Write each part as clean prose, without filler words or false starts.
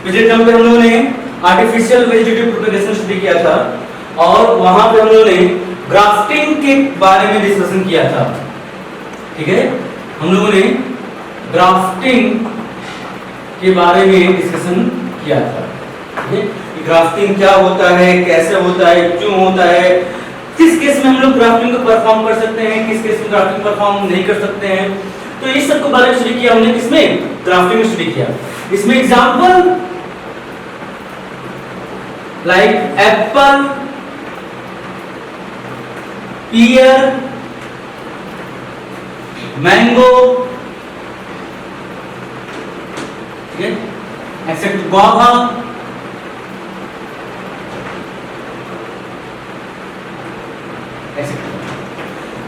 पिछले टर्म पे हम लोगों ने आर्टिफिशियल वेजिटेटिव प्रोपेगेशन स्टडी किया था और वहां पे हम लोगों ने ग्राफ्टिंग के बारे में डिस्कशन किया था। ठीक है, हम लोगों ने ग्राफ्टिंग के बारे में डिस्कशन किया था। ठीक है, ग्राफ्टिंग क्या होता है, कैसे होता है, क्यों होता है, किस केस में हम लोग ग्राफ्टिंग को परफॉर्म कर सकते हैं, किस केस में ग्राफ्टिंग परफॉर्म नहीं कर सकते हैं। तो इस सब के बारे में स्टडी किया हमने, किसमें, ग्राफ्टिंग में स्टडी किया। इसमें example like apple, pear, mango, ठीक है, except guava,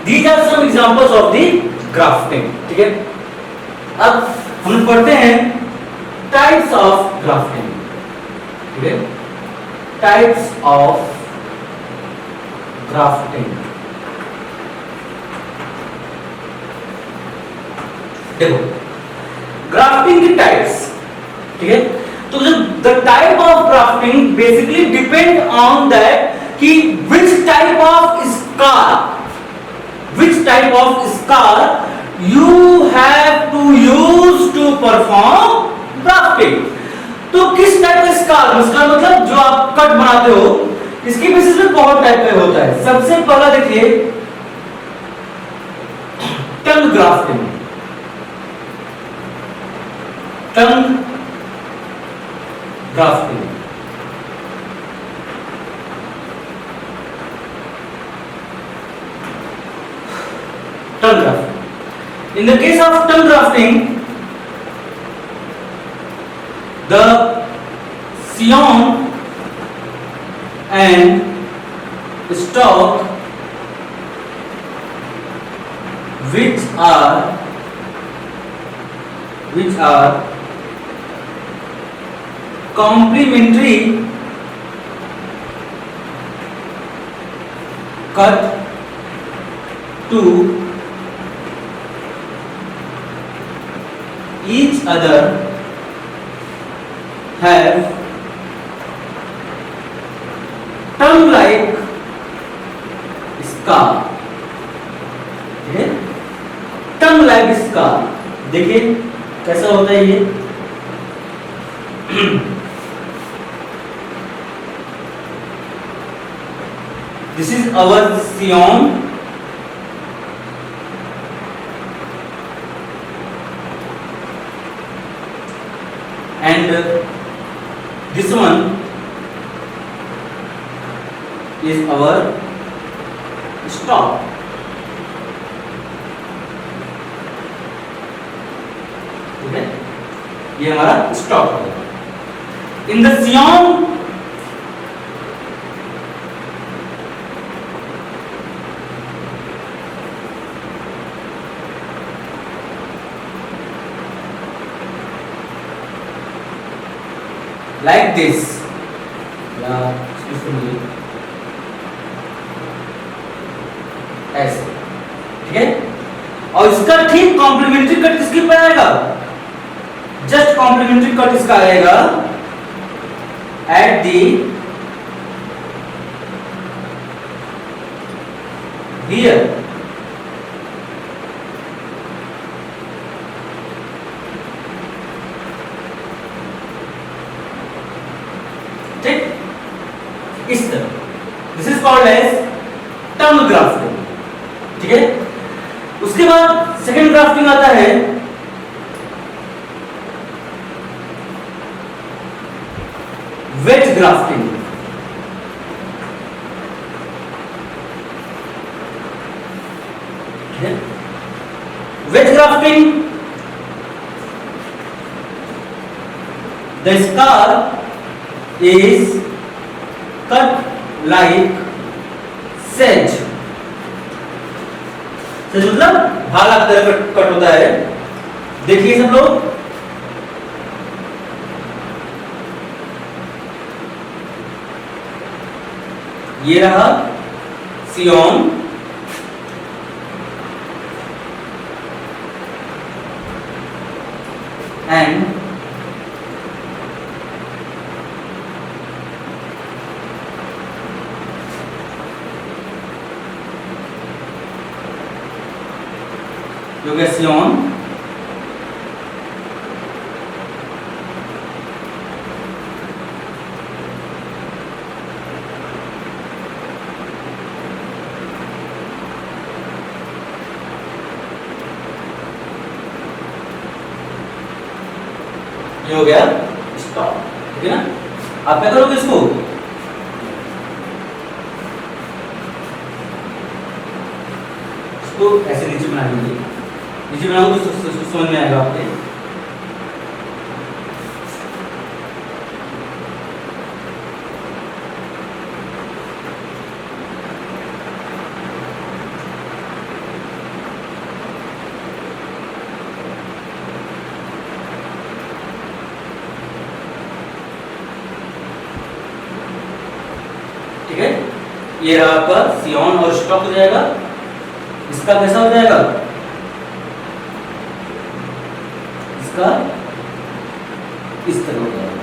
These are some examples of the grafting. ठीक है, अब हम पढ़ते हैं types of grafting. ठीक है, types of grafting. देखो ग्राफ्टिंग की टाइप्स, ठीक है, तो जो the type of grafting basically depend on that कि which type of scar, which type of scar you have to use to perform grafting. तो किस टाइप का स्कार, मतलब जो आप कट बनाते हो, इसके बेसिस में बहुत टाइप का होता है। सबसे पहला देखिए tongue grafting. Tongue grafting tongue grafting. In the case of tongue grafting, the scion and stalk which are complementary cut to each other have tongue-like scar. ठीक है, tongue-like scar देखिए कैसा होता है ये। This is our scion and this one is our stalk. ठीक है, ये हमारा स्टॉक है। In the scion like this, ऐसे, ठीक है, और इसका ठीक कॉम्प्लीमेंट्री कट किसके पे आएगा, जस्ट कॉम्प्लीमेंट्री कट इसका आएगा एट दी हियर। इस तरह, this is called as tongue grafting. ठीक है, उसके बाद सेकेंड ग्राफ्टिंग आता है wedge grafting. Wedge grafting, the scar is cut like sedge। sedge मतलब भाला की तरह कट होता है। देखिए सब लोग, ये रहा सियोन, एंड ये हो गया सियोन, ये हो गया स्टॉक, ठीक है ना। आप क्या करोगे इसको, इसको ऐसे नीचे बना लीजिए, नीचे बनाओगे तो समझ में आएगा आपके। ठीक है, ये रहा आपका सियोन और स्टॉक हो जाएगा। इसका कैसा हो जाएगा, इसका इस तरह हो जाएगा।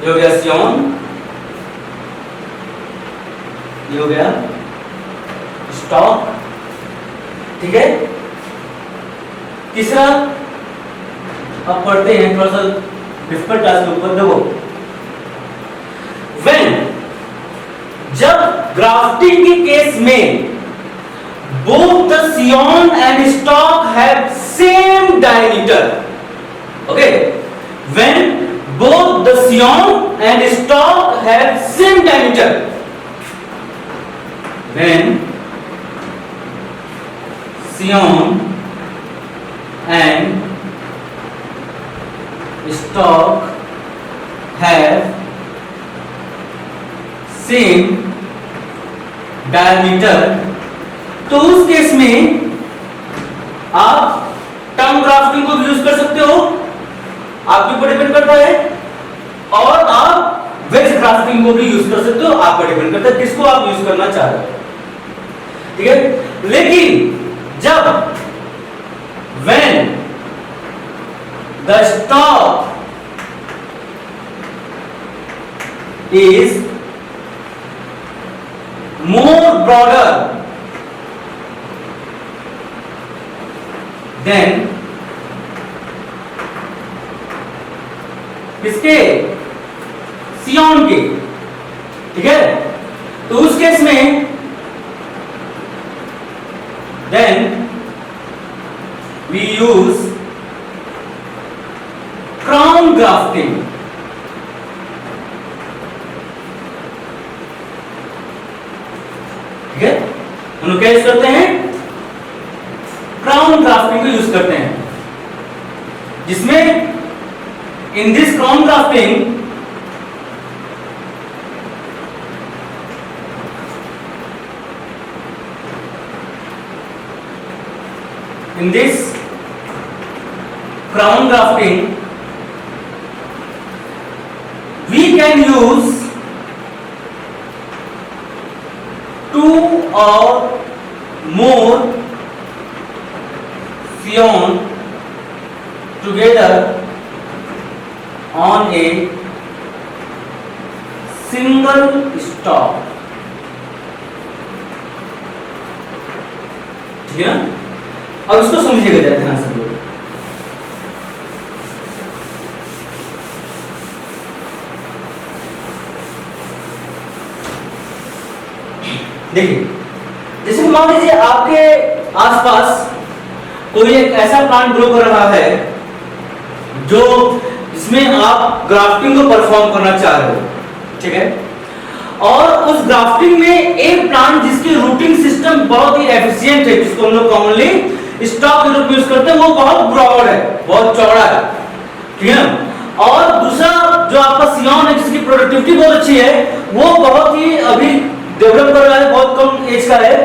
ये हो गया सियोन, ये हो गया स्टॉक, ठीक है। तीसरा अब पढ़ते हैं, थोड़ा सा डिफिकल्ट टास्क के ऊपर देखो। When, जब ग्राफ्टिंग के केस में both the scion and stalk have same diameter, okay, when both the scion and stalk have same diameter, when scion and stalk have same diameter, तो उस केस में आप टर्म ग्राफ्टिंग को use कर सकते हो, आपके ऊपर डिपेंड करता है, और आप वेज ग्राफ्टिंग को भी यूज कर सकते हो, आप पर डिपेंड करता है किसको आप यूज करना चाह रहे हो, ठीक है। लेकिन जब when the stalk is more broader than किसके, सियोन के, ठीक है। तो उस केस में then we use crown grafting, ठीक है। हम लोग क्या यूज करते हैं, क्राउन ग्राफ्टिंग को यूज करते हैं, जिसमें in this crown grafting we can use two or more scion together on a single stalk, ठीक है ना। अब इसको समझिएगा जरा ध्यान से लोग, देखिए, जैसे मान लीजिए आपके आसपास कोई एक ऐसा प्लांट ग्रो कर रहा है जो जिसमें आप ग्राफ्टिंग को परफॉर्म करना चाह रहे हो, ठीक है। और उस ग्राफ्टिंग में एक प्लांट जिसकी रूटिंग सिस्टम बहुत ही एफिशिएंट है, जिसको हम लोग कॉमनली स्टॉक के रूप में यूज करते हैं, वो बहुत ब्रॉड है, बहुत चौड़ा है, ठीक है। और दूसरा जो आपका सियोन है जिसकी प्रोडक्टिविटी बहुत अच्छी है, वो बहुत ही अभी डेवलप कर रहा है, बहुत कम एज का है,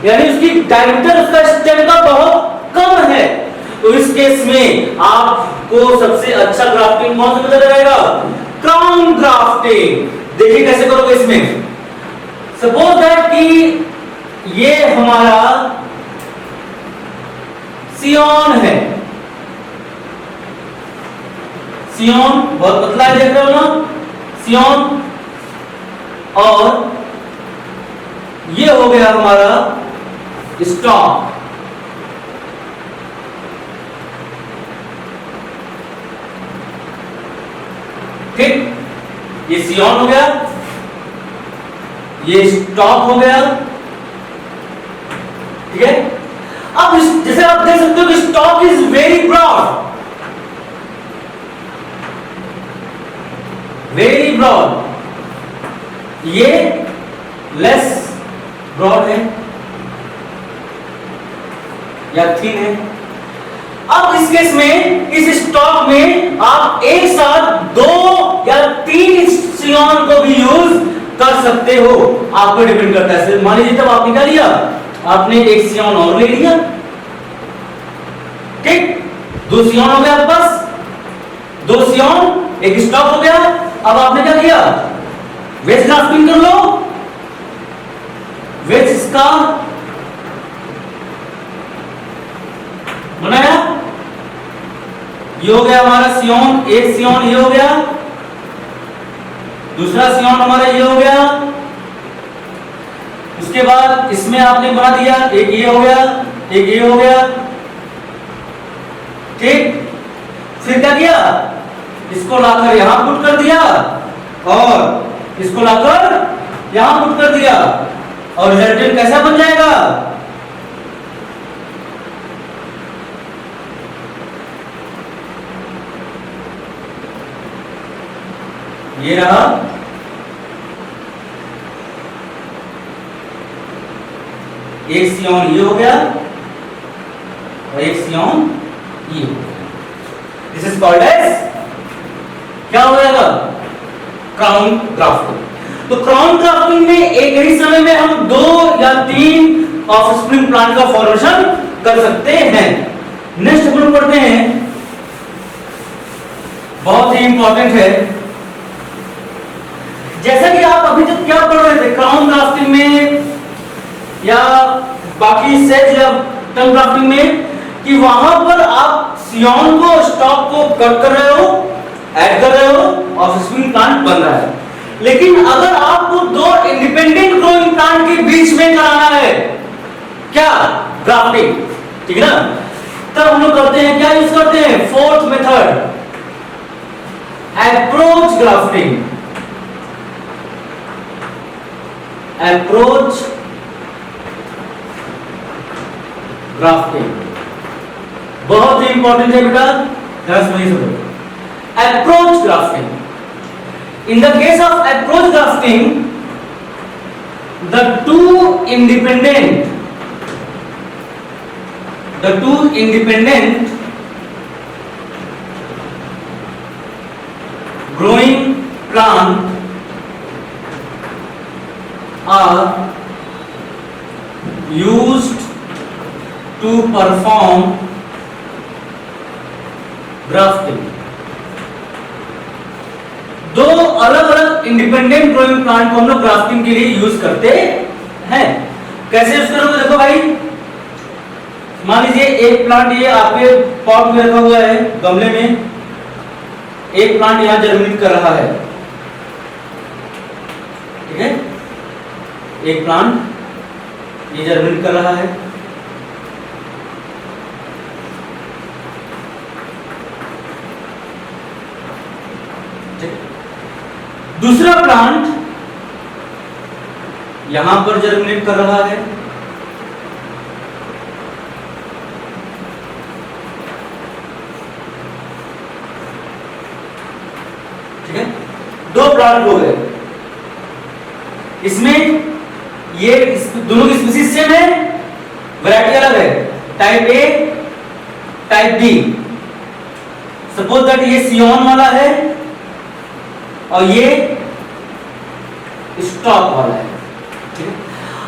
यानी उसकी डायमीटर, उसका स्टेम का बहुत कम है। तो इस केस में आपको सबसे अच्छा ग्राफ्टिंग कौन सा मेथड रहेगा, क्राउन ग्राफ्टिंग। देखिए कैसे करोगे इसमें, सपोज दैट कि ये हमारा सियोन है, सियोन बहुत पतला है, देख रहे हो ना, सियोन, और ये हो गया हमारा स्टॉक, ठीक, ये सियॉन हो गया, ये स्टॉक हो गया, ठीक है। अब जैसे आप देख सकते हो कि stock is very broad, very broad, ये लेस ब्रॉड है या थिन है। अब इस केस में इस स्टॉक में आप एक साथ 2 या 3 सियॉन को भी यूज कर सकते हो, आपको डिपेंड करता है। मान लीजिए तब आपने क्या लिया, आपने एक सियॉन और ले लिया, ठीक, 2 सियॉन हो गया आपके पास, 2 सियॉन, एक स्टॉक हो गया। अब आपने क्या किया, वेज ग्राफ्टिंग कर लो, वेज इसका बनाया, ये हो गया हमारा सियॉन, एक सियॉन ये हो गया, दूसरा सियॉन हमारा ये हो गया, उसके बाद इसमें आपने बना दिया, एक ये हो गया, एक ये हो गया, ठीक। फिर क्या किया, इसको लाकर यहां पुट कर दिया और इसको लाकर यहां पुट कर दिया, और रिजल्टेंट कैसा बन जाएगा, ये रहा, एक सियॉन ये हो गया और एक सियॉन ये हो गया। दिस इज कॉल्ड एज, क्या हो जाएगा, क्राउन ग्राफ्टिंग। तो क्राउन ग्राफ्टिंग में एक ही समय में हम 2 या 3 ऑफस्प्रिंग प्लांट का फॉर्मेशन कर सकते हैं। नेक्स्ट हम लोग पढ़ते हैं, बहुत ही इंपॉर्टेंट है, जैसा कि आप अभी तक क्या पढ़ रहे थे क्राउन ग्राफ्टिंग में या बाकी सेज या टंग ग्राफ्टिंग में, कि वहां पर आप सियॉन को, स्टॉक को कट कर रहे हो, ऐड कर रहे हो, ऑफस्प्रिंग प्लांट बन रहा है। लेकिन अगर आपको 2 इंडिपेंडेंट ग्रोइंग प्लांट के बीच में कराना है, क्या, ग्राफ्टिंग, ठीक है ना, तब हम लोग करते हैं, क्या यूज करते हैं, 4th method, approach grafting. Approach grafting बहुत ही इंपॉर्टेंट है बेटा, ध्यान से सुनो। Approach grafting, in the case of approach grafting, the two independent growing plant are used to perform grafting। 2 अलग अलग इंडिपेंडेंट ग्रोइंग प्लांट को हम लोग ग्राफ्टिंग के लिए यूज करते हैं। कैसे यूज करोगे, देखो भाई, मान लीजिए एक प्लांट ये आपके पॉट में रखा हुआ है, गमले में, एक प्लांट यहां जर्मिनेट कर रहा है, ठीक है, एक प्लांट ये जर्मिनेट कर रहा है, दूसरा प्लांट यहां पर जर्मिनेट कर रहा है, ठीक है, 2 प्लांट हो गए। इसमें ये दोनों की स्पीशीज सेम है, वैरायटी अलग है, type A, type B. Suppose that ये सियॉन वाला है और ये स्टॉक वाला है, ठीक है।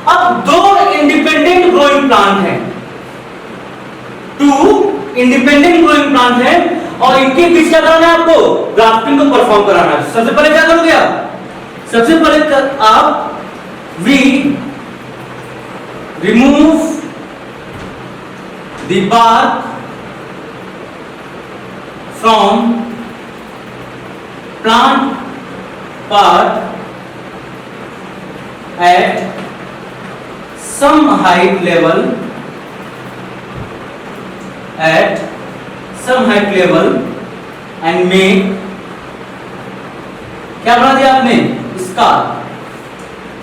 अब 2 इंडिपेंडेंट ग्रोइंग प्लांट हैं, 2 इंडिपेंडेंट ग्रोइंग प्लांट हैं, और इनके बीच क्या कराना है, आपको ग्राफ्टिंग को परफॉर्म कराना है। सबसे पहले क्या करोगे आप, सबसे पहले आप we remove the bark from plant part at some height level, and make क्या बना दिया आपने, scar.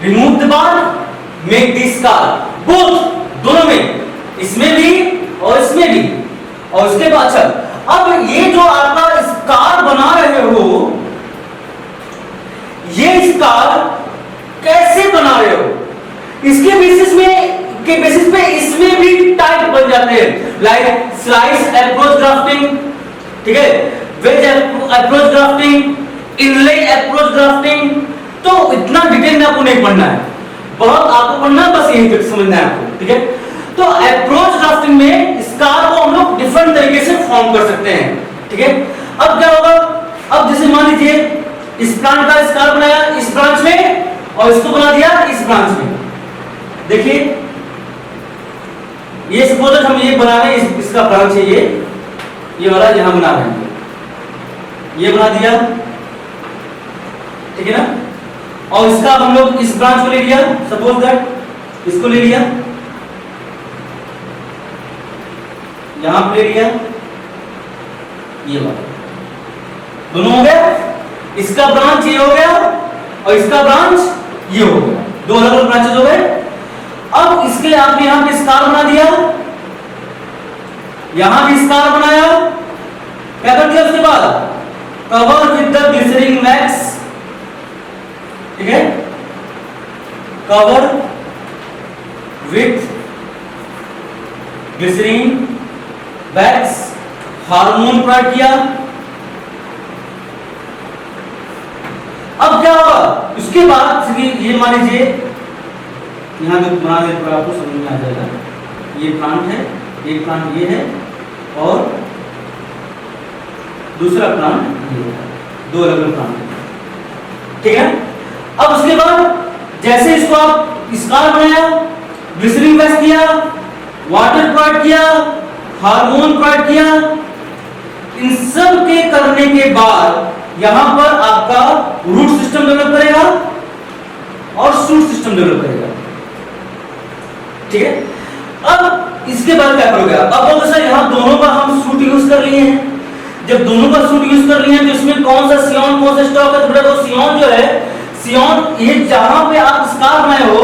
Remove the bar, make the scar, both, दोनों में, इसमें भी और इसमें भी। और उसके बाद अच्छा, अब ये जो आपका स्कार बना रहे हो, ये स्कार कैसे बना रहे हो, इसके बेसिस पे इसमें भी टाइप बन जाते हैं, लाइक स्लाइस अप्रोच ग्राफ्टिंग, ठीक है, वेज अप्रोच ग्राफ्टिंग, इनले अप्रोच ग्राफ्टिंग। तो इतना डिटेल में आपको नहीं पढ़ना है, बहुत आपको पढ़ना बस यही तक समझना है आपको, ठीक है। तो अप्रोच ग्राफ्टिंग में स्कार को हम लोग डिफरेंट तरीके से फॉर्म कर सकते हैं, ठीक है। अब क्या होगा, अब जैसे मान लीजिए इस प्लांट का स्कार बनाया इस ब्रांच में, और इसको बना दिया इस ब्रांच में। देखिए ये सपोज हम ये बना रहे हैं, इसका ब्रांच है ये वाला यहां बना रहे हैं, ये बना दिया, ठीक है ना। और इसका हम लोग इस ब्रांच को ले लिया, सपोज दैट इसको ले लिया, यहां पे ले लिया, ये वाला दोनों हो गया, इसका ब्रांच ये हो गया और इसका ब्रांच ये हो गया, दो अलग अलग ब्रांचेस हो गए। अब इसके लिए आपने यहां पे स्कार बना दिया, यहां भी स्कार बनाया, क्या कर दिया उसके बाद, cover with the glycerine wax, ठीक है, cover with glycerine wax, hormone provide किया। अब क्या होगा, उसके बाद ये मान लीजिए यहां जो बना दे तो आपको समझ में आ जाएगा, ये प्लांट है, एक प्लांट ये है और दूसरा प्लांट ये है, दो अलग अलग प्लांट, ठीक है। अब उसके बाद जैसे इसको आप स्कार बनाया, ग्लिसरीन वैक्स किया, वाटर प्रोवाइड किया, हार्मोन प्रोवाइड किया, इन सब के करने के बाद यहां पर आपका रूट सिस्टम डेवलप करेगा और शूट सिस्टम डेवलप करेगा, ठीक है। अब इसके बाद क्या करोगे, अब बोलो सर यहां दोनों का हम शूट यूज कर लिए हैं, जब दोनों का शूट यूज कर लिए हैं तो इसमें कौन सा सियॉन कौन सा स्टॉक है, तो सियॉन जो है, सियॉन ये जहां पे आप स्कार बनाए हो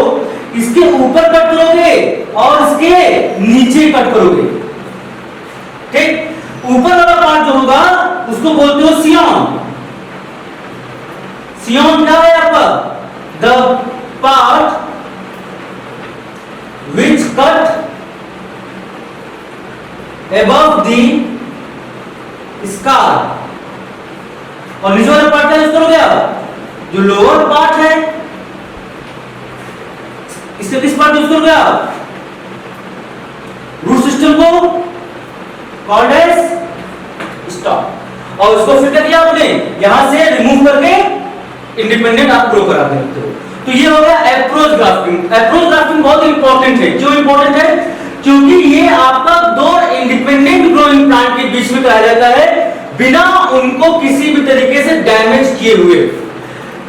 इसके ऊपर कट करोगे और इसके नीचे कट करोगे, ठीक। ऊपर वाला पार्ट जो होगा उसको बोलते हो सियॉन। सियॉन क्या है आपका, the part which cut above the scar, और नीचे वाला पार्ट क्या यूज करोगे आप, जो लोअर पार्ट है इससे किस पार्ट यूज करोगे आप, रूट सिस्टम को कॉल्ड एज स्टॉक, और उसको फिर क्या किया आपने, यहां से रिमूव करके इंडिपेंडेंट आप ग्रो करा देते हो। तो ये हो गया अप्रोच ग्राफ्टिंग। अप्रोच ग्राफ्टिंग बहुत इंपॉर्टेंट है, क्यों इंपॉर्टेंट है, क्योंकि ये आपका दो इंडिपेंडेंट ग्रोइंग प्लांट के बीच में कराया जाता है बिना उनको किसी भी तरीके से डैमेज किए हुए।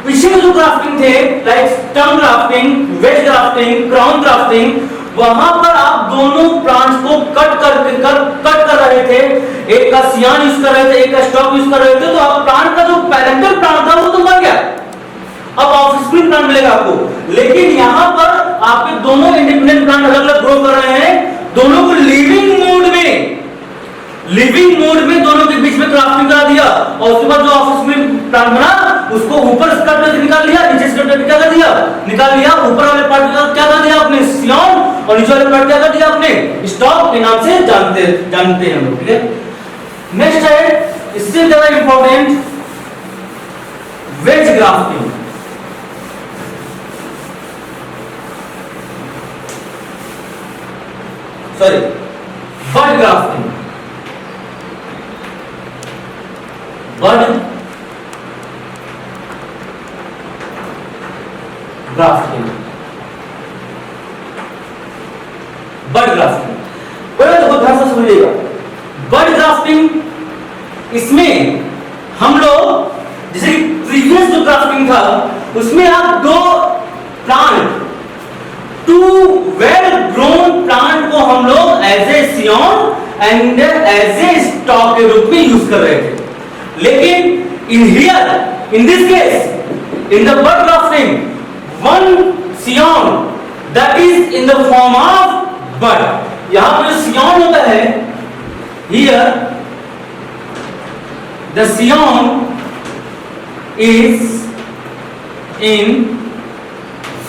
पीछे जो ग्राफ्टिंग थे like stem grafting, wedge grafting, crown grafting, वहां पर आप दोनों प्लांट्स को कट कर रहे थे, एक का सियान यूज कर रहे थे, एक का स्टॉक यूज कर रहे थे, तो आप प्लांट का जो पैरेंटल प्लांट था वो तो मर गया, अब ऑफस्प्रिंग प्लांट मिलेगा आपको। लेकिन यहां पर आपके दोनों इंडिपेंडेंट प्लांट अलग अलग ग्रो कर रहे हैं, दोनों को लिविंग मोड में दोनों के बीच में ग्राफ्टिंग करा दिया, और उसके बाद जो ऑफस्प्रिंग प्लांट बना उसको ऊपर स्कर्ट में निकाल लिया, नीचे स्कर्ट में क्या कर दिया, निकाल लिया, ऊपर वाले पार्ट का क्या कर दिया आपने, सियॉन, और नीचे वाले पार्ट क्या कर दिया आपने, स्टॉक के नाम से जानते हैं हम लोग, ठीक है। नेक्स्ट है इससे ज्यादा इंपॉर्टेंट वेज ग्राफ्टिंग। सॉरी, बड ग्राफ्टिंग। बड ग्राफ्टिंग, बड ग्राफ्टिंग पहले तो ध्यान से समझिएगा। बड ग्राफ्टिंग इसमें हम लोग जैसे प्रीवियस जो ग्राफ्टिंग था उसमें आप दो plant, two well grown plant को हम लोग as a scion and as a stock के रूप में यूज कर रहे थे। लेकिन in this case in the bud grafting, one scion that is in the form of bud. यहां पर जो scion होता है, here the scion is in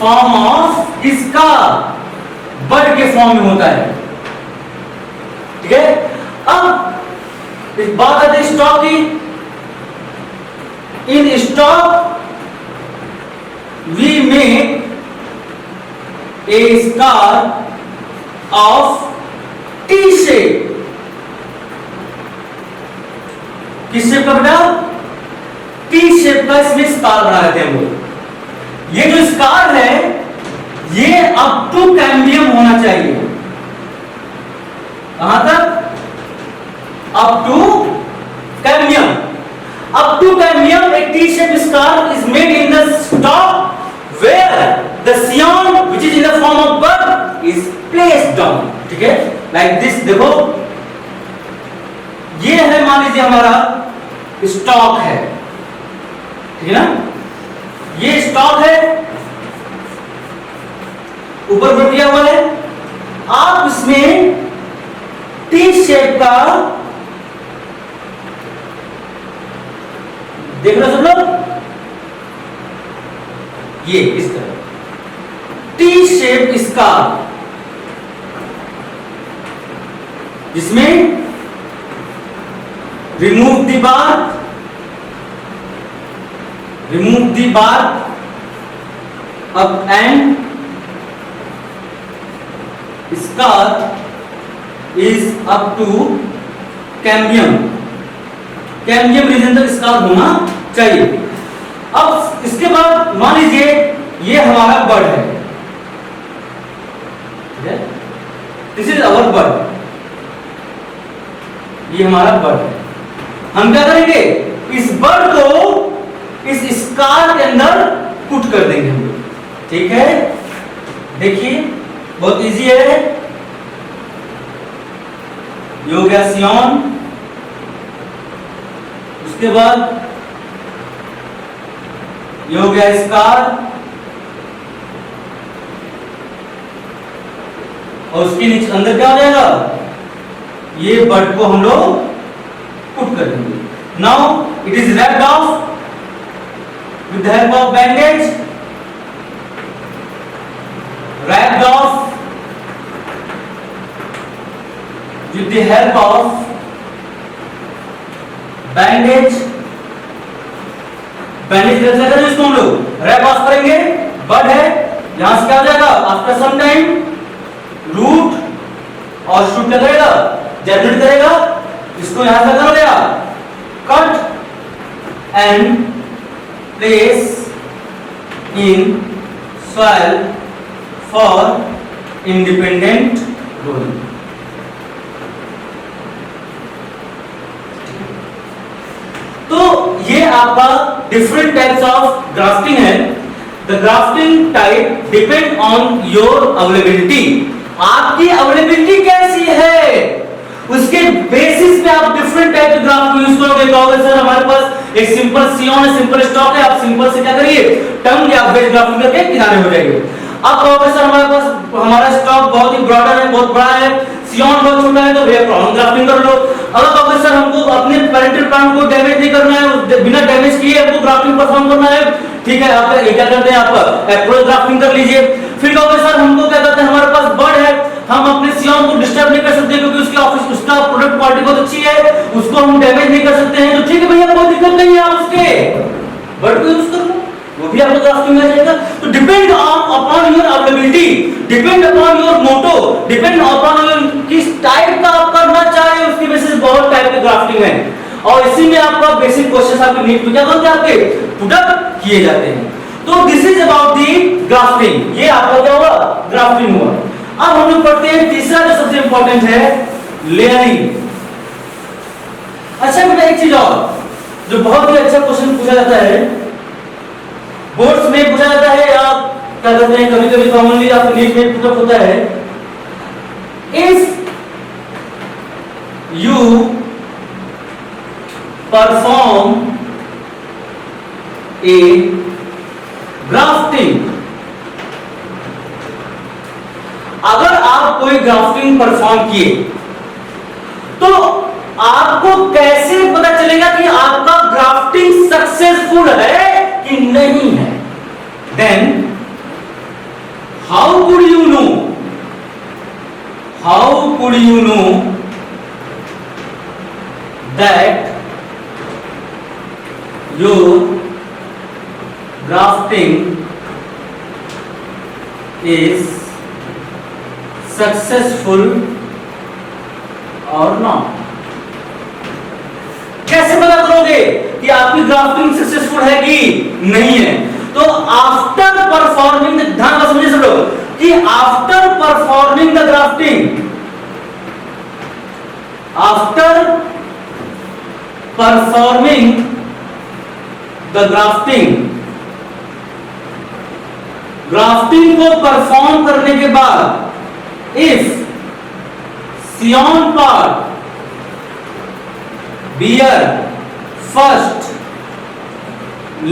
form of इसका बड के फॉर्म में होता है, ठीक है। अब इस बात आती है स्टॉक की। In stock we make a scar of T shape. किस शेप का बेटा? टी शेप का इसमें स्कार बना देते हैं हम लोग। ये जो स्कार है ये अप टू कैम्बियम होना चाहिए। कहां तक? Up to cambium. Up to cambium एक T shape scar is made in the stock where the scion which is in the form of bud is placed down, ठीक है, like this. देखो ये है, मान लीजिए हमारा स्टॉक है, ठीक है ना, ये स्टॉक है, ऊपर बढ़ गया हुआ है। आप इसमें टी शेप का देख रहे हो सब लोग, ये इस तरह टी शेप इसका, जिसमें remove the bar up and scar is up to cambium. Cambium region तक स्कार होना चाहिए। अब इसके बाद मान लीजिए ये हमारा बड है, दिस इज अवर बड, ये हमारा बड है। हम क्या करेंगे? इस बड को इस स्कार के अंदर पुट कर देंगे हम लोग, ठीक है। देखिए बहुत इजी है। ये हो गया सियॉन, उसके बाद ये हो गया स्कार, और उसके नीचे अंदर क्या हो जाएगा? ये बड को हम लोग पुट कर देंगे। Now it is wrapped of with the help of bandage, wrapped off with the help of bandage। bandage कैसे करेंगे इसको हम लोग? रैप ऑफ करेंगे, बड है, यहां से क्या हो जाएगा? आफ्टर सम टाइम रूट और शूट क्या करेगा? जनरेट करेगा। इसको यहां से कर गया cut and place in soil for independent growing। तो ये आपका डिफरेंट टाइप्स ऑफ ग्राफ्टिंग है। The grafting type depend on your availability. आपकी अवेलेबिलिटी कैसी है उसके बेसिस पे आप डिफरेंट टाइप के ग्राफ को यूज करोगे। कहोगे सर हमारे पास एक सिंपल सियॉन है, सिंपल स्टॉक है, आप सिंपल से क्या करिए? टर्म या बेस ग्राफ्टिंग करके किनारे हो जाएंगे। अब कहोगे सर हमारे पास हमारा स्टॉक बहुत ही ब्रॉडर है, बहुत बड़ा है, सियॉन बहुत छोटा है, तो भैया प्रॉब्लम ग्राफ्टिंग कर लो। अगर कहोगे सर हमको अपने पेरेंटल प्लांट को डैमेज नहीं करना है, बिना डैमेज किए हमको ग्राफ्टिंग परफॉर्म करना है, ठीक है, आप क्या करते हैं? आप एप्रोच ग्राफ्टिंग कर लीजिए। फिर कहोगे सर हमको क्या करते हैं, हमारे पास बर्ड है, हम अपने सियॉन को डिस्टर्ब नहीं कर सकते क्योंकि उसका प्रोडक्ट क्वालिटी बहुत अच्छी है, उसको हम डैमेज नहीं कर सकते हैं, तो ठीक है भैया कोई दिक्कत नहीं है, आप उसके बर्ड को यूज कर लो, वो भी आपको ग्राफ्टिंग में आ जाएगा। तो depend upon your availability, depend upon your motto, depend upon your किस टाइप का आप करना चाहे, उसकी बेसिस बहुत टाइप के ग्राफ्टिंग है। और इसी में आपका बेसिक क्वेश्चन आपके नीट में क्या करते हैं? आपके पुटअप किए जाते हैं। तो this is about the grafting. ये आपका क्या होगा? ग्राफ्टिंग हुआ। अब हम लोग पढ़ते हैं तीसरा जो सबसे इंपॉर्टेंट है, लेयरिंग। अच्छा बेटा एक चीज और जो बहुत ही अच्छा क्वेश्चन पूछा जाता है, बोर्ड्स में पूछा जाता है, या क्या कहते हैं कभी कभी कॉमनली आपके नीट में पुटअप होता है, if you perform a grafting. अगर आप कोई ग्राफ्टिंग परफॉर्म किए तो आपको कैसे पता चलेगा कि आपका ग्राफ्टिंग सक्सेसफुल है कि नहीं है? Then how could you know, how could you know that your grafting is successful और नॉट? कैसे पता करोगे कि आपकी ग्राफ्टिंग सक्सेसफुल है कि नहीं है? तो आफ्टर परफॉर्मिंग, ध्यान से समझिए सब लोग कि after performing the grafting, after performing the grafting, grafting को परफॉर्म करने के बाद if Scion part bear first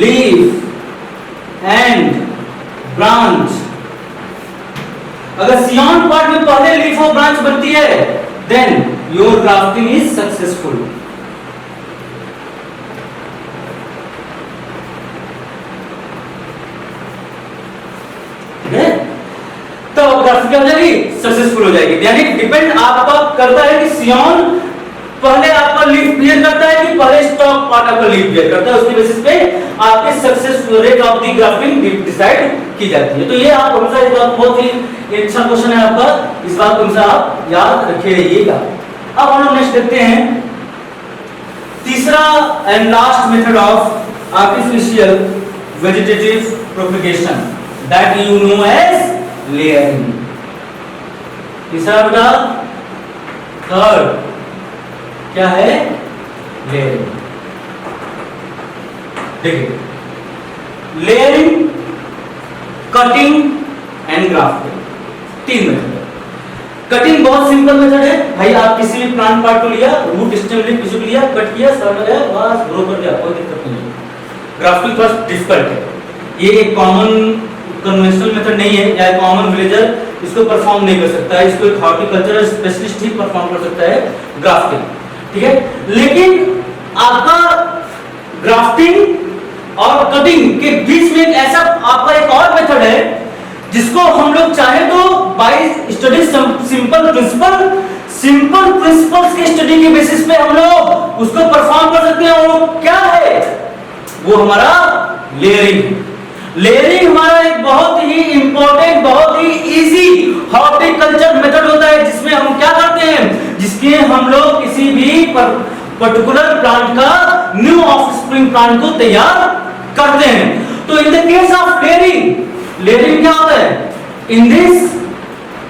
leaf and branch, अगर Scion part में पहले लीफ और ब्रांच बनती है then your grafting is successful। ठीक है, तो ग्राफ्टिंग क्या हो जाएगी? सक्सेसफुल हो जाएगी। यानी डिपेंड आपका करता है कि सियॉन पहले आपका लीफ बियर करता है कि पहले स्टॉक पार्ट आपका लीफ बियर करता है, उसके बेसिस पे आपके success rate of the grafting decide की जाती है। तो ये आप हमेशा इस बात, बहुत ही अच्छा क्वेश्चन है आपका, इस बात को हमेशा आप याद रखे रहिएगा। अब हम लोग नेक्स्ट देखते हैं तीसरा and last method of artificial vegetative propagation that you know as layering. तीसरा बेटा, थर्ड क्या है? लेयरिंग। देखिए, लेयरिंग, कटिंग एंड ग्राफ्टिंग, तीन मेथड। कटिंग बहुत सिंपल मेथड है भाई, आप किसी भी प्लांट पार्ट को लिया, रूट स्टेम लीफ किसी को लिया, कट किया, सड़ गया, बस ग्रो कर दिया, कोई दिक्कत नहीं है। ग्राफ्टिंग थोड़ा डिफिकल्ट है, ये एक कॉमन कन्वेंशनल मेथड नहीं है, या कॉमन विलेजर इसको परफॉर्म नहीं कर सकता है, इसको एक हॉर्टिकल्चरल स्पेशलिस्ट ही परफॉर्म कर सकता है ग्राफ्टिंग। ठीक है, लेकिन आपका ग्राफ्टिंग और कटिंग के बीच में एक ऐसा आपका एक और मेथड है जिसको हम लोग चाहे तो बाय स्टडी सिंपल प्रिंसिपल्स की स्टडी के बेसिस पे हम लोग उसको परफॉर्म कर सकते हैं। वो क्या है? वो हमारा लेयरिंग। लेयरिंग हमारा एक बहुत ही इंपॉर्टेंट, बहुत ही इजी हॉर्टिकल्चर मेथड होता है, जिसमें हम क्या करते हैं, जिसके हम लोग किसी भी पर्टिकुलर प्लांट का न्यू ऑफस्प्रिंग प्लांट को तैयार करते हैं। तो in the case of layering, layering क्या होता है? इन दिस,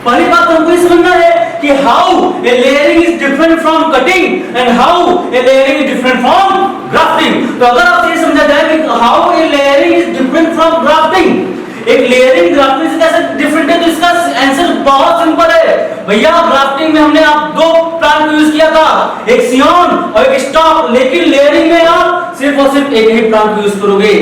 पहली बात हमको ये समझना है कि how a layering is different from cutting and how a layering is different from grafting. तो अगर आप ये समझा जाए कि how a layering is different from grafting, एक लेयरिंग ग्राफ्टिंग से कैसे डिफरेंट है, तो इसका आंसर बहुत सिंपल है भैया। ग्राफ्टिंग में हमने आप दो प्लांट यूज किया था, एक सियॉन और एक स्टॉक, लेकिन लेयरिंग में आप सिर्फ और सिर्फ एक ही प्लांट यूज करोगे,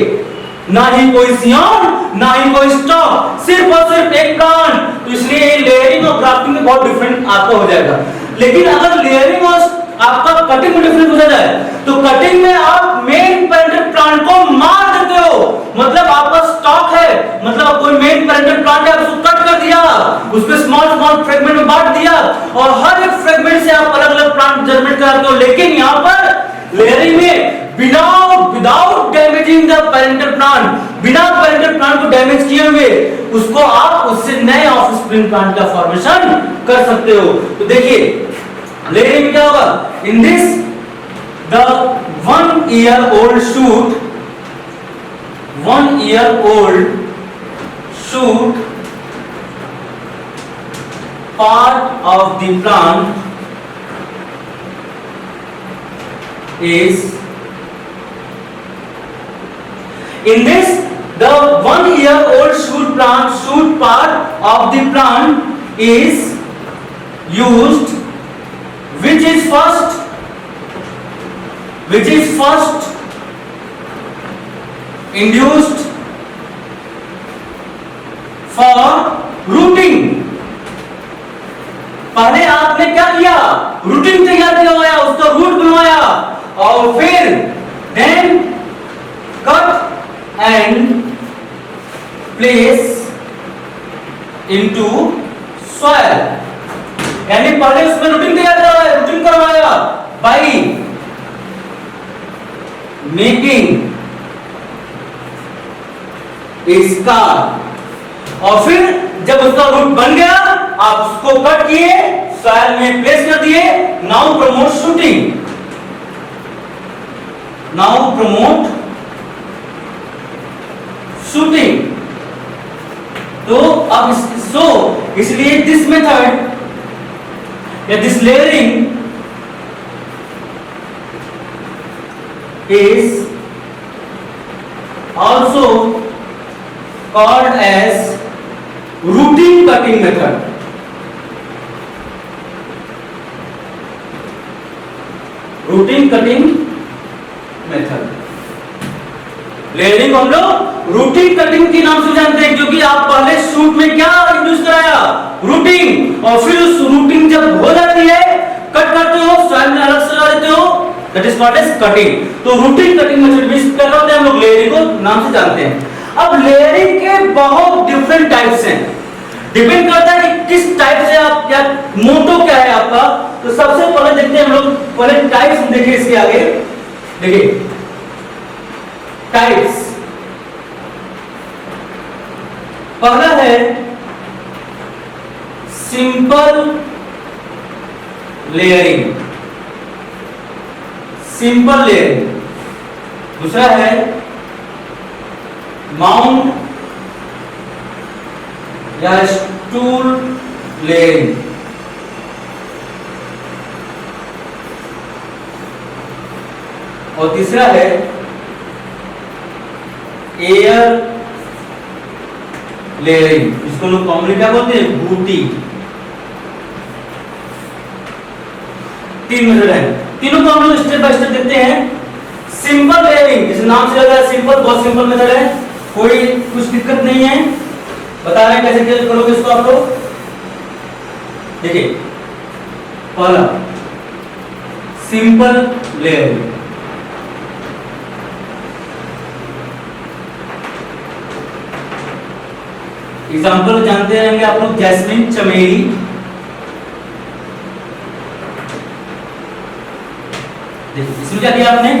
ना ही कोई सियॉन ना ही कोई स्टॉक, सिर्फ और सिर्फ एक प्लांट। तो इसलिए लेयरिंग और ग्राफ्टिंग में बहुत डिफरेंट आपका हो जाएगा। लेकिन अगर लेयरिंग और आपका कटिंग में डिफरेंट हो जाए तो कटिंग में आप मेन पेरेंटल प्लांट को मार देते हो, मतलब आपका स्टॉक है, मतलब कोई मेन पेरेंटल प्लांट है, उसको कट कर दिया, उसको स्मॉल स्मॉल फ्रेगमेंट में बांट दिया और हर एक फ्रेगमेंट से आप अलग अलग प्लांट जनरेट कराते हो। लेकिन यहाँ पर लेयरिंग में without damaging the parental plant, बिना पेरेंटल प्लांट को डैमेज किए हुए उसको आप उससे नए ऑफस्प्रिंग प्लांट का फॉर्मेशन कर सकते हो। तो देखिए लेयरिंग में क्या होगा? In this the 1 year old shoot, 1 year old shoot part of the plant is, in this the 1 year old shoot part of the plant is used, which is first induced for routing. पहले आपने क्या किया, routing तैयार करवाया, उसका root बनवाया, और फिर then cut and place into soil. यानी पहले उसमें रूटिंग तैयार करवाया, रूटिंग करवाया बाय मेकिंग इसका, और फिर जब उसका रूट बन गया आप उसको कट किए, सॉइल में प्लेस कर दिए। Now promote shooting, now promote shooting. तो अब इसलिए दिस मेथड या this layering is also called as routine cutting method। Routine cutting method, layering हम लोग रूटीन कटिंग के नाम से जानते हैं, क्योंकि आप पहले शूट में क्या इंट्रोड्यूस कराया, रूटिंग, और फिर उस रूटिंग जब हो जाती है कट करते हो, सॉइल में अलग से लगा देते हो, that is called as cutting. तो रूटीन कटिंग मेथड भी कर रहे हैं हम लोग, लेयरिंग को नाम से जानते हैं। अब लेयरिंग के बहुत डिफरेंट टाइप्स हैं, डिपेंड करता है कि किस टाइप से आप, क्या मोटो क्या है आपका। तो सबसे पहले देखते हैं हम लोग, पहले टाइप्स देखिए इसके आगे, देखिए टाइप्स। पहला है सिंपल लेयरिंग, सिंपल लेयरिंग। दूसरा है माउंट या स्टूल लेयरिंग। और तीसरा है एयर लेयरिंग, इसको लोग कॉमनली क्या बोलते हैं, बूटी। तीन मेथड है, तीनों को हम लोग स्टेप बाय स्टेप देखते हैं। सिंपल लेयरिंग, इस नाम से लग रहा है सिंपल, बहुत सिंपल मेथड है, कोई कुछ दिक्कत नहीं है। बता रहे हैं कैसे करोगे इसको आप लोग। देखिए पहला सिंपल लेयरिंग, एग्जाम्पल जानते रहेंगे आप लोग, जैस्मिन, चमेली। देखिए इसमें क्या किया आपने,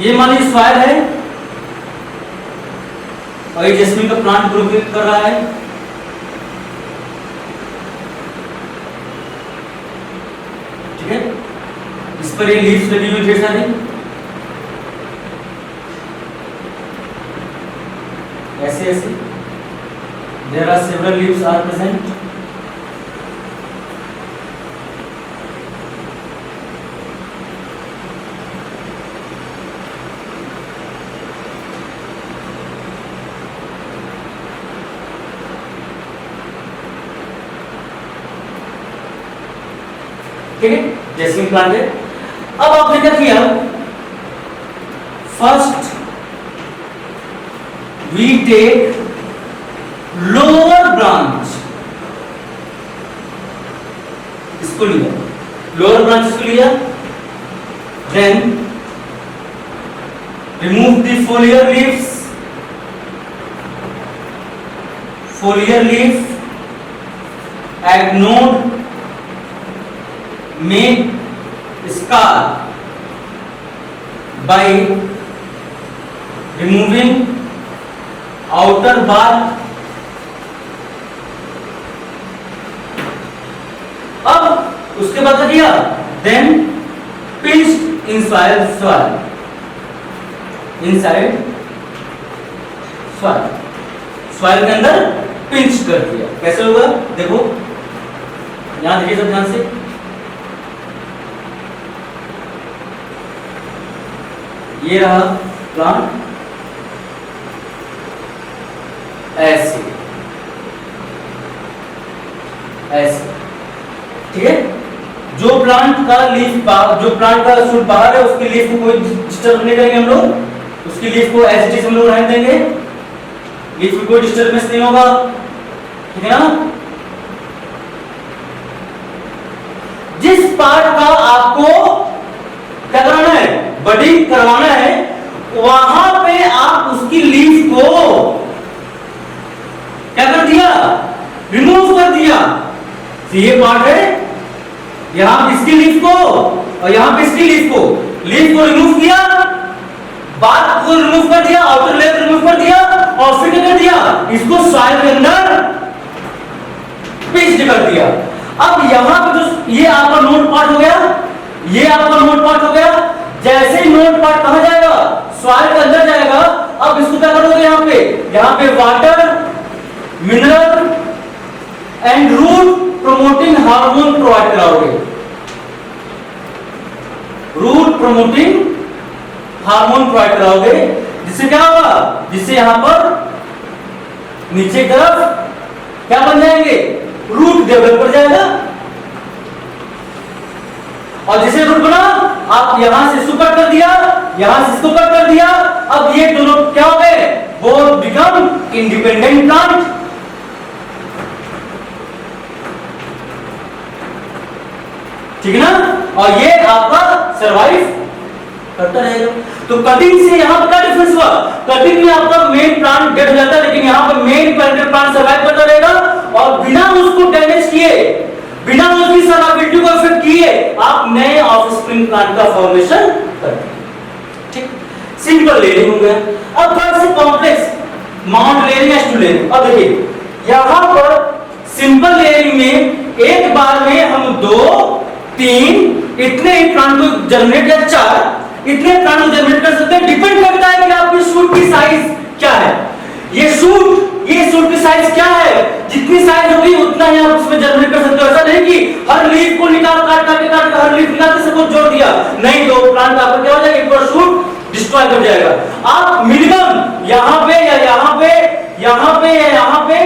ये मान लीजिए सॉइल है और ये जैस्मिन का प्लांट ग्रो कर रहा है। ठीक है, इस पर ये लीव्स लगी हुई ढेर सारी, ऐसे ऐसे there are several leaves are present। ठीक है, जैस्मिन प्लांट है। अब आपने क्या किया, first we take lower branch, इसको लिया, लोअर ब्रांच इसको लिया, then remove the foliar leaves, foliar leaf, add node, make scar by removing outer bark। अब उसके बाद क्या किया, then pinched inside soil, inside soil, soil के अंदर पिंच कर दिया। कैसे होगा देखो, यहां देखिए सब ध्यान से, ये रहा प्लांट ऐसे ऐसे। ठीक है, जो प्लांट का लीफ, जो प्लांट का शूट बाहर है उसकी लीफ को कोई डिस्टर्ब नहीं करेंगे हम लोग, उसकी लीफ को एज इट इज हम लोग रहने देंगे। इसमें कोई डिस्टर्बेंस नहीं होगा, ठीक है ना। जिस पार्ट का आपको क्या कराना है, बडिंग करवाना है, वहां पे आप उसकी लीफ को क्या कर दिया, रिमूव कर दिया। तो ये पार्ट है, यहां इसकी लीफ को और यहां पे इसकी लीफ को रिमूव किया, बात को रिमूव कर दिया, आउटर लेयर रिमूव कर दिया और फिर क्या कर दिया, इसको सॉइल के अंदर पेस्ट कर दिया। अब यहां पे जो ये आपका नोड पार्ट हो गया, ये आपका नोड पार्ट हो गया। जैसे ही नोड पार्ट कहां जाएगा, सॉइल के अंदर जाएगा। अब इसको क्या करोगे, यहां पे water, mineral and root promoting hormone provide कराओगे। रूट प्रमोटिंग हार्मोन प्रोवाइड कराओगे, जिससे क्या होगा, जिससे यहां पर नीचे की तरफ क्या बन जाएंगे, रूट डेवलप कर जाएगा। और जिसे रूट बना, आप यहां से इसको कट कर दिया, यहां से इसको कट कर दिया। अब ये दोनों क्या हो गए, वो बिकम इंडिपेंडेंट प्लांट। ठीक है ना। और ये आपका सरवाइव करता रहेगा। तो कटिंग से यहां पर क्या डिफरेंस हुआ, कटिंग में आपका मेन प्लांट डेड हो जाता है, लेकिन यहां पर मेन पेरेंटल प्लांट सरवाइव करता रहेगा और बिना उसको डैमेज किए, बिना उसकी सर्वाइवबिलिटी को अफेक्ट किए आप नए ऑफस्प्रिंग प्लांट का फॉर्मेशन करते हैं। ठीक, सिंपल लेयरिंग हो गया। अब थोड़ा सा complex mount layering as to layering. अब देखिए यहां पर सिंपल लेयरिंग में एक बार में हम 2 3 इतने ही प्लांट को जनरेट या 4 इतने प्लांट को जनरेट कर सकते हैं। डिपेंड करता है कि आपकी शूट की साइज क्या है। ये शूट की साइज क्या है, जितनी साइज होगी उतना ही आप उसमें जनरेट कर सकते हो। ऐसा नहीं कि हर लीफ को निकाल काट के हर लीफ निकाल के सबको जोड़ दिया, नहीं, तो प्लांट आपका क्या हो जाएगा, एक बार शूट डिस्ट्रॉय कर जाएगा। आप मिनिमम यहां पे या यहां पे यहां पे या यहां पे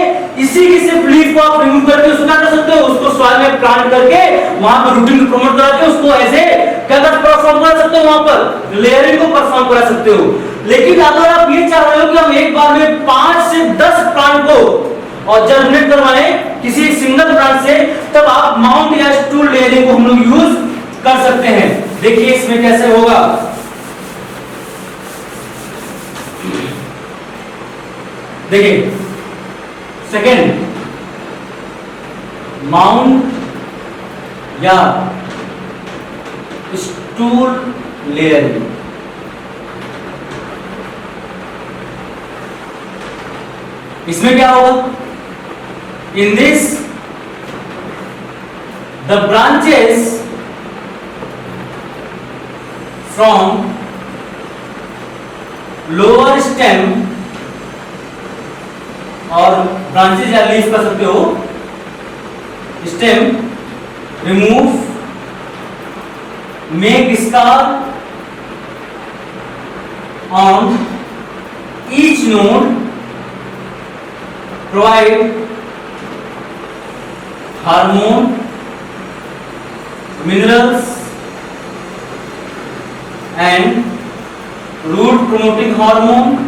इसी की सिर्फ लीफ को आप रिमूव करके उसको क्या कर सकते हो, उसको सॉइल में प्लांट करके वहां पर रूटिंग को प्रमोट करा के उसको ऐसे क्या कर परफॉर्म करा सकते हो, वहां पर लेयरिंग को परफॉर्म करा सकते हो। लेकिन अगर आप ये चाह रहे हो कि हम एक बार में 5 से 10 प्लांट को और जनरेट करवाएं किसी सिंगल प्लांट से, तब आप माउंट या स्टूल लेयरिंग को हम लोग यूज कर सकते हैं। देखिए इसमें कैसे होगा। देखिए सेकेंड, माउंट या स्टूल लेयरिंग। इसमें क्या होगा, in this the branches from lower stem और ब्रांचेस या लीफ कर सकते हो, stem remove, make scar on each node, provide hormone, minerals and root promoting hormone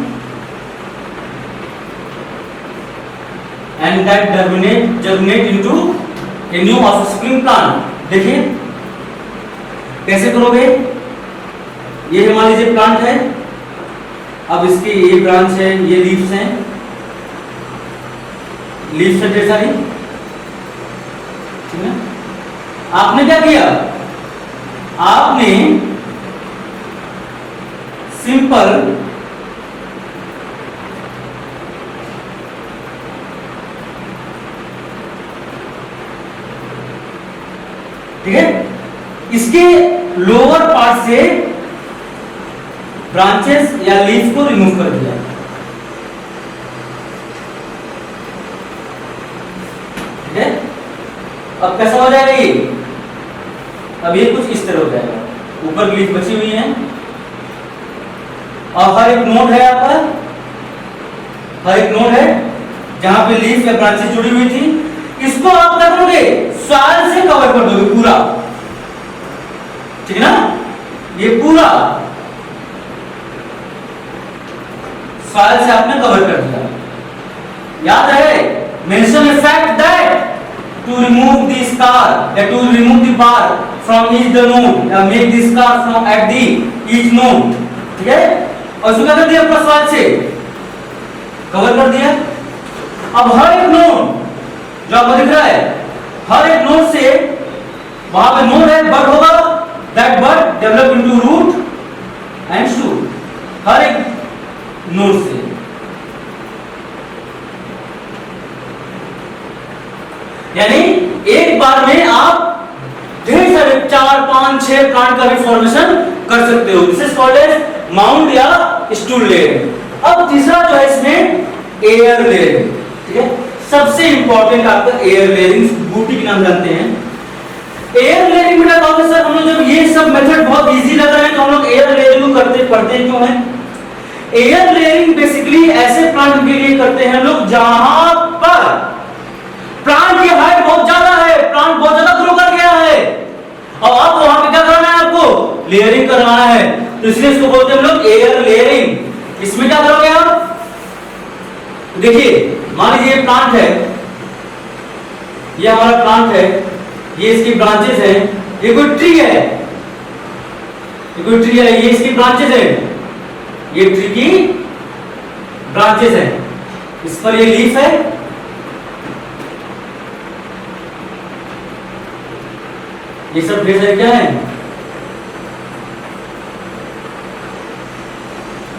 and that germinate into a new offspring plant। देखिए कैसे करोगे, ये मान लीजिए प्लांट है, अब इसकी ये ब्रांच है, ये लीव्स हैं, लीव्स है ढेर सारी, ठीक है। आपने क्या किया, आपने सिंपल ठीक है, इसके लोअर पार्ट से ब्रांचेस या लीफ को रिमूव कर दिया। ठीक है, अब कैसा हो जाएगा ये, अब ये कुछ इस तरह हो जाएगा, ऊपर लीफ बची हुई है और हर एक नोड है आपका, हर एक नोड है जहां पे लीफ या ब्रांचेस जुड़ी हुई थी। इसको आप क्या करोगे, सॉइल से कवर कर दोगे पूरा, ठीक है ना, ये पूरा सॉइल से आपने कवर कर दिया। याद है, mention a fact that to remove the scar, that to remove the bar from each the node, make the scar from at the each node, ठीक है। और इसको क्या कर दिया प्लस वाले से कवर कर दिया। अब हर एक नोड जो आपको दिख रहा है, हर एक नोड से वहां पे नोड है, बड होगा, that bud develop into root and shoot, हर एक नोड से। यानी एक बार में आप ढेर सारे 4, 5, 6 प्लांट का भी फॉर्मेशन कर सकते हो। This is called as mount या स्टूल लेयरिंग। अब तीसरा जो है इसमें एयर लेयरिंग, ठीक है। सबसे इंपॉर्टेंट आपका एयर लेयरिंग, बूटी के नाम जानते हैं। एयर लेयरिंग बेटा कहोगे सर हम लोग जब ये सब मेथड बहुत इजी लग रहा है तो हम लोग एयर लेयरिंग को पढ़ते क्यों है? एयर लेयरिंग बेसिकली ऐसे प्लांट के लिए करते हैं लोग जहां पर प्लांट की हाइट बहुत ज्यादा है, प्लांट बहुत ज्यादा ग्रो कर गया है और अब वहां पे क्या करना है, आपको लेयरिंग करवाना है, तो इसलिए इसको बोलते हैं हम लोग एयर लेयरिंग। इसमें क्या करोगे आप, देखिए मान लीजिए प्लांट है, ये हमारा प्लांट है, ये इसकी ब्रांचेस है, ये कोई ट्री है, ये कोई ट्री है, ये इसकी ब्रांचेस है, ये ट्री की ब्रांचेस है, इस पर ये लीफ है, ये सब ढेर सारे क्या है,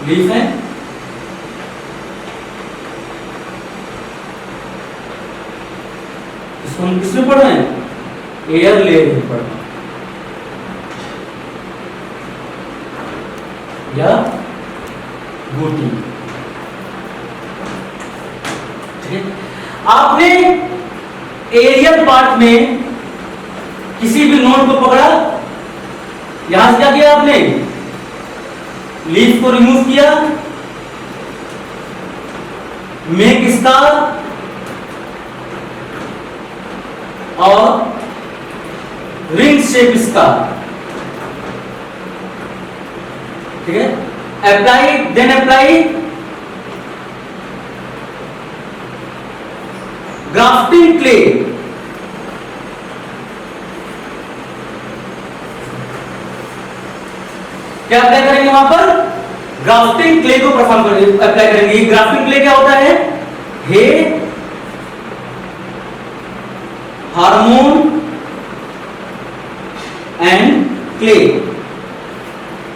लीफ है। इसको हम किसमें पढ़ रहे हैं, एयर लेयर में पढ़ रहे हैं या बूटी, ठीक है। आपने एरियल पार्ट में किसी भी नोड को पकड़ा, यहां से क्या किया आपने, लीफ को रिमूव किया, मेक स्कार और रिंग शेप स्कार, ठीक है। Apply, then apply grafting clay, क्या अप्लाई करेंगे वहां पर, ग्राफ्टिंग क्ले को परफॉर्म करेंगे, अप्लाई करेंगे। ग्राफ्टिंग क्ले क्या होता है, हे हार्मोन एंड क्ले,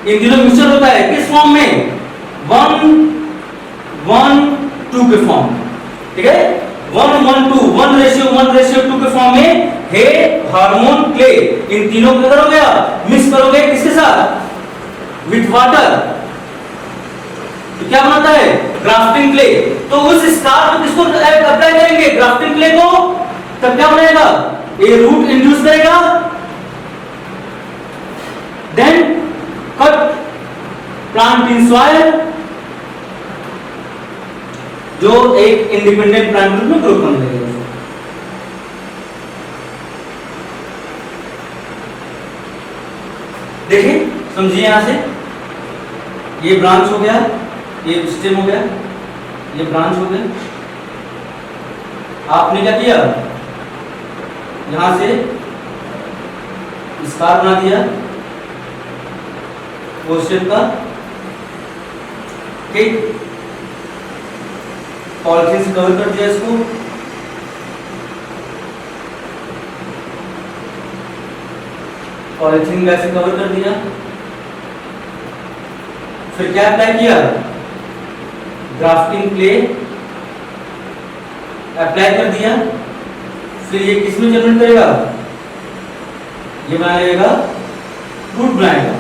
इन तीनों मिक्सचर होता है, किस फॉर्म में, 1:1:2 के फॉर्म, ठीक है। 1:1:2, 1:1:2 के फॉर्म में हे हार्मोन क्ले, इन तीनों को करोगे आप, मिक्स करोगे किसके साथ, विथ वाटर, तो क्या बनता है, ग्राफ्टिंग क्ले। तो उस स्कार को किसको अप्लाई करेंगे, ग्राफ्टिंग क्ले को, तब क्या बनेगा, ये रूट इंड्यूस करेगा, then cut plant in soil, जो एक इंडिपेंडेंट प्लांट ग्रुप में ग्रो करने लगेगा। देखिए समझिए, यहां से ये ब्रांच हो गया, ये स्टेम हो गया, ये ब्रांच हो गया, आपने क्या किया, यहां से स्कार बना दिया वो स्टेम का, ठीक, पॉलिथीन से कवर कर दिया इसको, पॉलिथीन बैग से कवर कर दिया, फिर क्या अप्लाई किया, ग्राफ्टिंग क्ले अप्लाई कर दिया, फिर ये किस में जनरेट करेगा, ये बनाएगा रूट बनाएगा,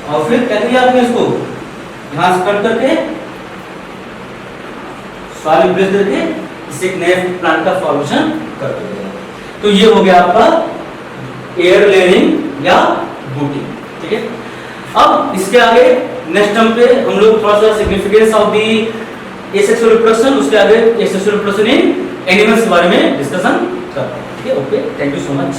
और फिर क्या किया आपने इसको यहां से कट करके सॉइल ब्रेस करके इसे एक नए प्लांट का फॉर्मेशन कर देगा। तो ये हो गया आपका एयर लेयरिंग या बूटिंग, ठीक है। अब इसके आगे नेक्स्ट टर्म पे हम लोग थोड़ा सा significance of the asexual reproduction, उसके आगे एसेक्सुअल रिप्रोडक्शन इन एनिमल्स के बारे में डिस्कशन करते हैं, ठीक है। Okay, thank you so much.